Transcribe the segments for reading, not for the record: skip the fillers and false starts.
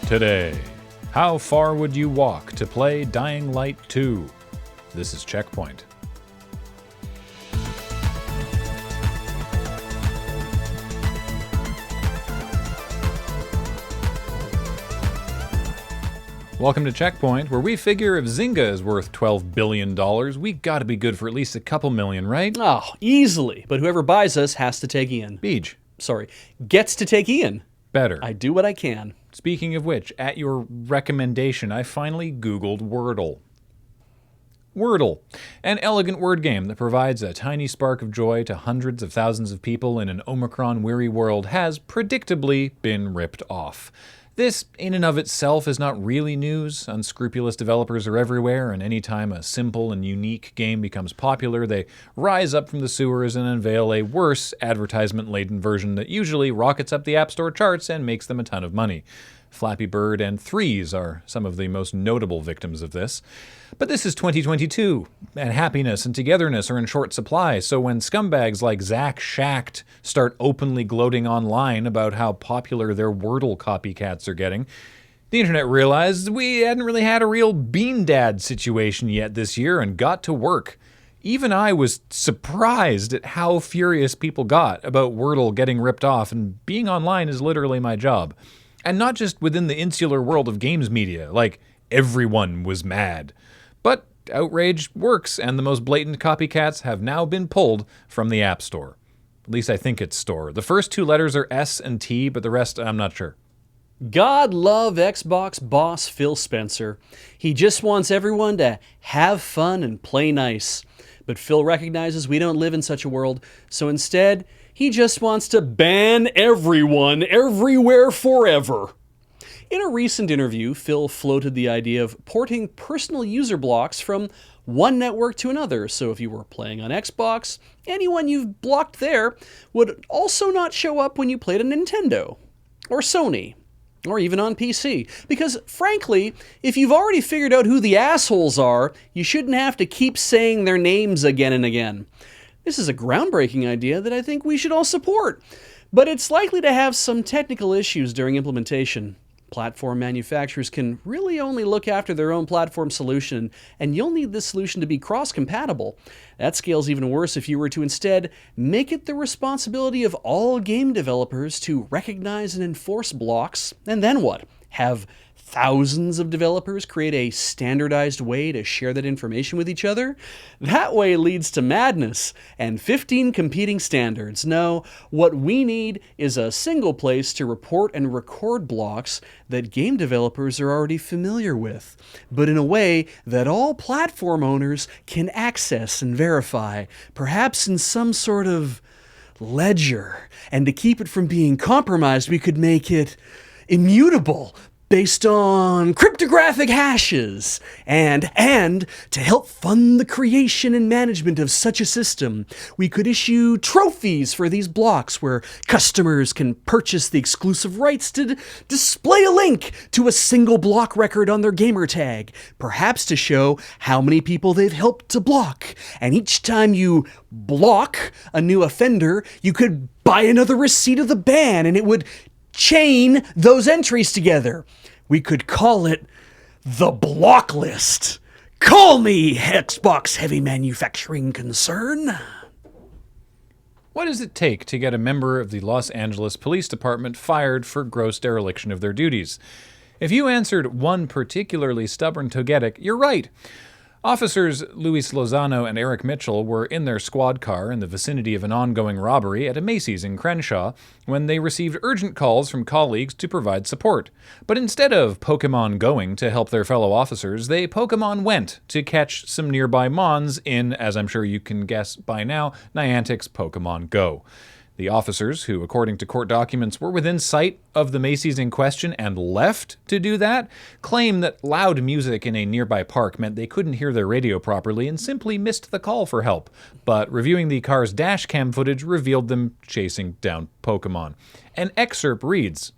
Today, how far would you walk to play Dying Light 2? This is CheckPoint. Welcome to CheckPoint, where we figure if Zynga is worth $12 billion, we gotta be good for at least a couple million, right? Oh, easily. But whoever buys us has to take Ian. Gets to take Ian. Better. I do what I can. Speaking of which, at your recommendation, I finally Googled Wordle. Wordle, an elegant word game that provides a tiny spark of joy to hundreds of thousands of people in an Omicron-weary world, has predictably been ripped off. This, in and of itself, is not really news. Unscrupulous developers are everywhere, and anytime a simple and unique game becomes popular, they rise up from the sewers and unveil a worse advertisement-laden version that usually rockets up the App Store charts and makes them a ton of money. Flappy Bird and Threes are some of the most notable victims of this. But this is 2022, and happiness and togetherness are in short supply, so when scumbags like Zach Shacht start openly gloating online about how popular their Wordle copycats are getting, the internet realized we hadn't really had a real Bean Dad situation yet this year and got to work. Even I was surprised at how furious people got about Wordle getting ripped off, and being online is literally my job. And not just within the insular world of games media, like everyone was mad. But outrage works, and the most blatant copycats have now been pulled from the App Store. At least I think it's store. The first two letters are S and T, but the rest I'm not sure. God love Xbox boss Phil Spencer. He just wants everyone to have fun and play nice. But Phil recognizes we don't live in such a world, so instead, he just wants to ban everyone, everywhere, forever. In a recent interview, Phil floated the idea of porting personal user blocks from one network to another, so if you were playing on Xbox, anyone you've blocked there would also not show up when you played on Nintendo, or Sony, or even on PC. Because, frankly, if you've already figured out who the assholes are, you shouldn't have to keep saying their names again and again. This is a groundbreaking idea that I think we should all support, but it's likely to have some technical issues during implementation. Platform manufacturers can really only look after their own platform solution, and you'll need this solution to be cross-compatible. That scales even worse if you were to instead make it the responsibility of all game developers to recognize and enforce blocks, and then what? Have thousands of developers create a standardized way to share that information with each other? That way leads to madness and 15 competing standards. No, what we need is a single place to report and record blocks that game developers are already familiar with, but in a way that all platform owners can access and verify, perhaps in some sort of ledger. And to keep it from being compromised, we could make it immutable, based on cryptographic hashes. And to help fund the creation and management of such a system, we could issue trophies for these blocks where customers can purchase the exclusive rights to display a link to a single block record on their gamer tag, perhaps to show how many people they've helped to block. And each time you block a new offender, you could buy another receipt of the ban, and it would chain those entries together. We could call it the block list. Call me Xbox Heavy Manufacturing Concern. What does it take to get a member of the Los Angeles Police Department fired for gross dereliction of their duties? If you answered one particularly stubborn togetic, you're right. Officers Luis Lozano and Eric Mitchell were in their squad car in the vicinity of an ongoing robbery at a Macy's in Crenshaw when they received urgent calls from colleagues to provide support. But instead of Pokemon going to help their fellow officers, they Pokemon went to catch some nearby Mons in, as I'm sure you can guess by now, Niantic's Pokemon Go. The officers, who according to court documents were within sight of the Macy's in question and left to do that, claim that loud music in a nearby park meant they couldn't hear their radio properly and simply missed the call for help. But reviewing the car's dash cam footage revealed them chasing down Pokemon. An excerpt reads,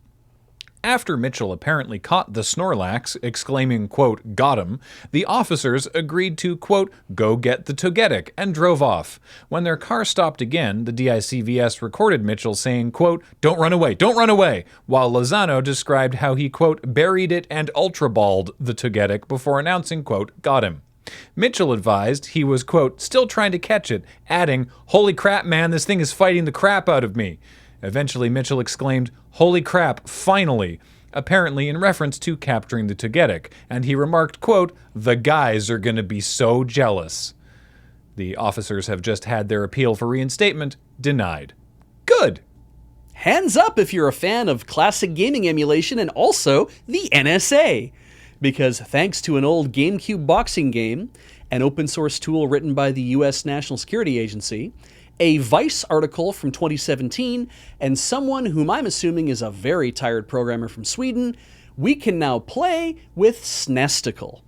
After Mitchell apparently caught the Snorlax, exclaiming, quote, "got him," the officers agreed to, quote, "go get the Togetic," and drove off. When their car stopped again, the DICVS recorded Mitchell saying, quote, "don't run away, don't run away," while Lozano described how he, quote, "buried it and ultra-balled the Togetic before announcing, quote, "got him." Mitchell advised he was, quote, "still trying to catch it," adding, "holy crap, man, this thing is fighting the crap out of me." Eventually, Mitchell exclaimed, "Holy crap, finally," apparently in reference to capturing the Togetic, and he remarked, quote, "the guys are gonna be so jealous." The officers have just had their appeal for reinstatement denied. Good! Hands up if you're a fan of classic gaming emulation and also the NSA. Because thanks to an old GameCube boxing game, an open source tool written by the US National Security Agency, a Vice article from 2017, and someone whom I'm assuming is a very tired programmer from Sweden, we can now play with SNESticle.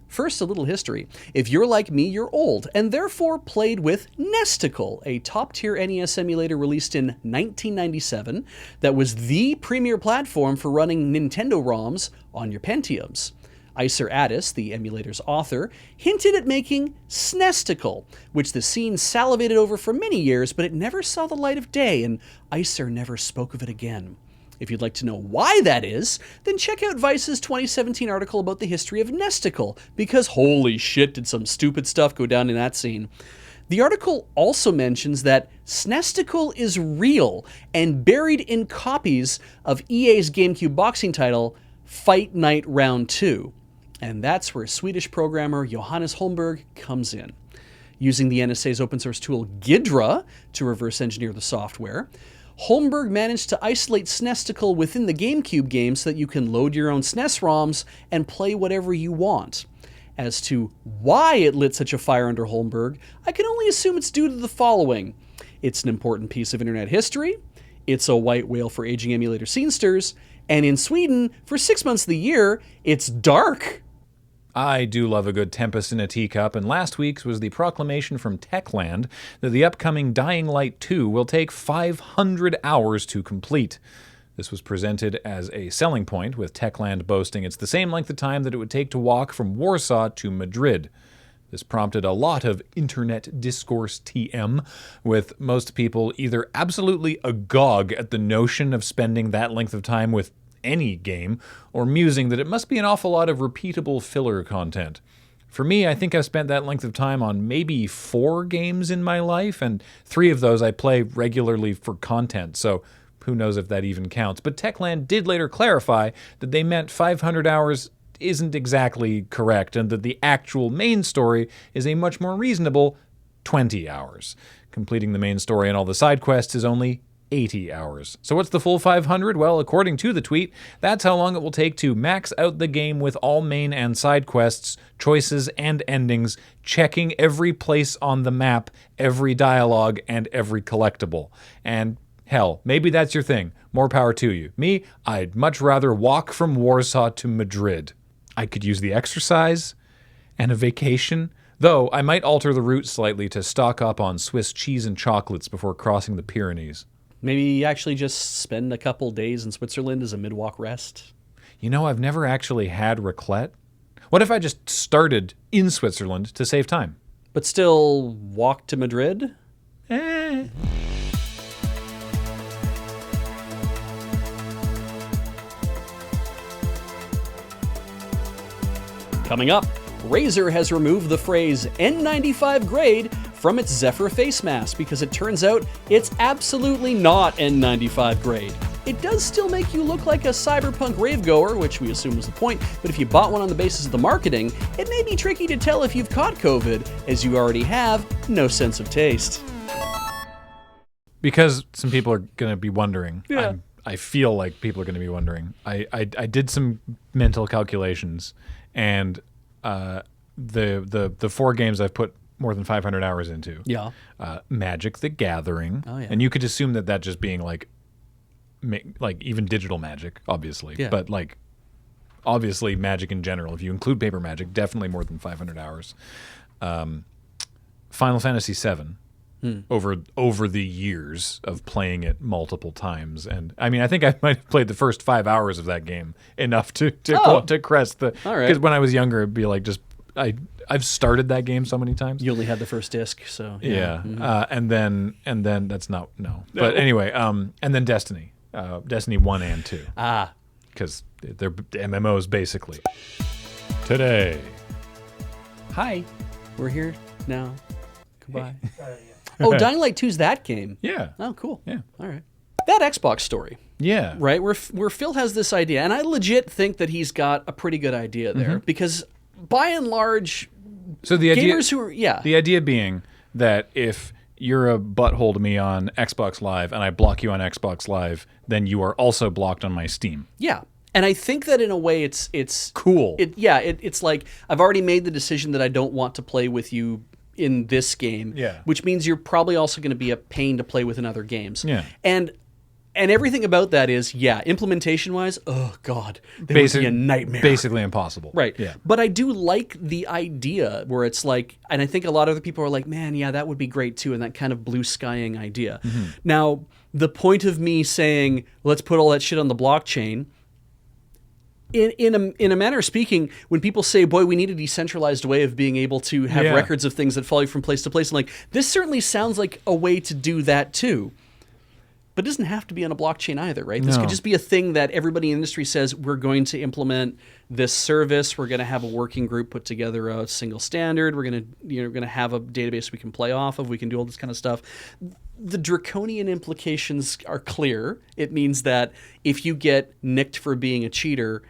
First, a little history. If you're like me, you're old, and therefore played with NESticle, a top-tier NES emulator released in 1997 that was the premier platform for running Nintendo ROMs on your Pentiums. Iser Addis, the emulator's author, hinted at making SNESticle, which the scene salivated over for many years, but it never saw the light of day, and Iser never spoke of it again. If you'd like to know why that is, then check out Vice's 2017 article about the history of NESticle, because holy shit did some stupid stuff go down in that scene. The article also mentions that SNESticle is real and buried in copies of EA's GameCube boxing title, Fight Night Round 2. And that's where Swedish programmer Johannes Holmberg comes in. Using the NSA's open source tool Ghidra to reverse engineer the software, Holmberg managed to isolate SNESticle within the GameCube game so that you can load your own SNES ROMs and play whatever you want. As to why it lit such a fire under Holmberg, I can only assume it's due to the following. It's an important piece of internet history, it's a white whale for aging emulator scenesters, and in Sweden, for 6 months of the year, it's dark. I do love a good Tempest in a Teacup, and last week's was the proclamation from Techland that the upcoming Dying Light 2 will take 500 hours to complete. This was presented as a selling point, with Techland boasting it's the same length of time that it would take to walk from Warsaw to Madrid. This prompted a lot of internet discourse TM, with most people either absolutely agog at the notion of spending that length of time with any game, or musing that it must be an awful lot of repeatable filler content. For me, I think I've spent that length of time on maybe 4 games in my life, and 3 of those I play regularly for content, so who knows if that even counts. But Techland did later clarify that they meant 500 hours isn't exactly correct, and that the actual main story is a much more reasonable 20 hours. Completing the main story and all the side quests is only 80 hours. So what's the full 500? Well, according to the tweet, that's how long it will take to max out the game with all main and side quests, choices, and endings, checking every place on the map, every dialogue, and every collectible. And hell, maybe that's your thing. More power to you. Me, I'd much rather walk from Warsaw to Madrid. I could use the exercise and a vacation, though I might alter the route slightly to stock up on Swiss cheese and chocolates before crossing the Pyrenees. Maybe actually just spend a couple days in Switzerland as a mid-walk rest. You know, I've never actually had raclette. What if I just started in Switzerland to save time? But still walk to Madrid? Coming up, Razer has removed the phrase N95 grade from its Zephyr face mask because it turns out it's absolutely not N95 grade. It does still make you look like a cyberpunk ravegoer, which we assume was the point, but if you bought one on the basis of the marketing, it may be tricky to tell if you've caught COVID, as you already have no sense of taste. Because some people are going to be wondering. Yeah. I feel like people are going to be wondering. I did some mental calculations, and the 4 games I've put more than 500 hours into. Yeah. Magic the Gathering. Oh, yeah. And you could assume that just being like even digital Magic, obviously. Yeah. But like, obviously Magic in general. If you include paper Magic, definitely more than 500 hours. Final Fantasy VII. over the years of playing it multiple times. And I mean, I think I might have played the first 5 hours of that game enough to crest the. All right. Because when I was younger, it'd be like just I've started that game so many times. You only had the first disc, so Yeah. And then that's not no. But anyway, and then Destiny, Destiny 1 and 2. Because they're MMOs basically. Today. Hi, we're here now. Goodbye. Oh, Dying Light 2's that game. Yeah. Oh, cool. Yeah. All right. That Xbox story, Yeah. right? Where Phil has this idea, and I legit think that he's got a pretty good idea there because, by and large, So the idea, gamers who are the idea being that if you're a butthole to me on Xbox Live and I block you on Xbox Live, then you are also blocked on my Steam. yeah. And I think that in a way it's Cool. It's like I've already made the decision that I don't want to play with you in this game, Yeah. which means you're probably also going to be a pain to play with in other games. Yeah. And everything about that is, implementation wise, oh god, that would be a nightmare. Basically impossible. Right. Yeah. But I do like the idea where it's like, and I think a lot of other people are like, man, yeah, that would be great too, and that kind of blue skying idea. Now, the point of me saying, let's put all that shit on the blockchain, in a manner of speaking, when people say, boy, we need a decentralized way of being able to have records of things that follow you from place to place, I'm like, this certainly sounds like a way to do that too. But it doesn't have to be on a blockchain either, right? This could just be a thing that everybody in the industry says, we're going to implement this service. We're going to have a working group put together a single standard. We're going to have a database we can play off of. We can do all this kind of stuff. The draconian implications are clear. It means that if you get nicked for being a cheater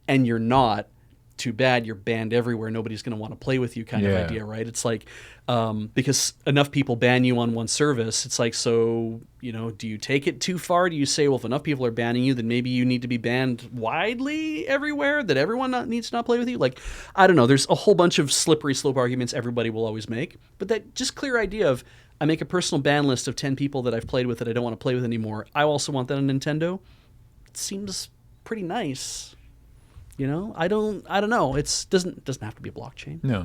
and you're not, too bad, you're banned everywhere. Nobody's going to want to play with you kind of idea, right? It's like, because enough people ban you on one service, it's like, so, do you take it too far? Do you say, well, if enough people are banning you, then maybe you need to be banned widely everywhere, that everyone needs to not play with you? Like, I don't know. There's a whole bunch of slippery slope arguments everybody will always make. But that just clear idea of, I make a personal ban list of 10 people that I've played with that I don't want to play with anymore. I also want that on Nintendo. It seems pretty nice. I don't know. It doesn't have to be a blockchain. No.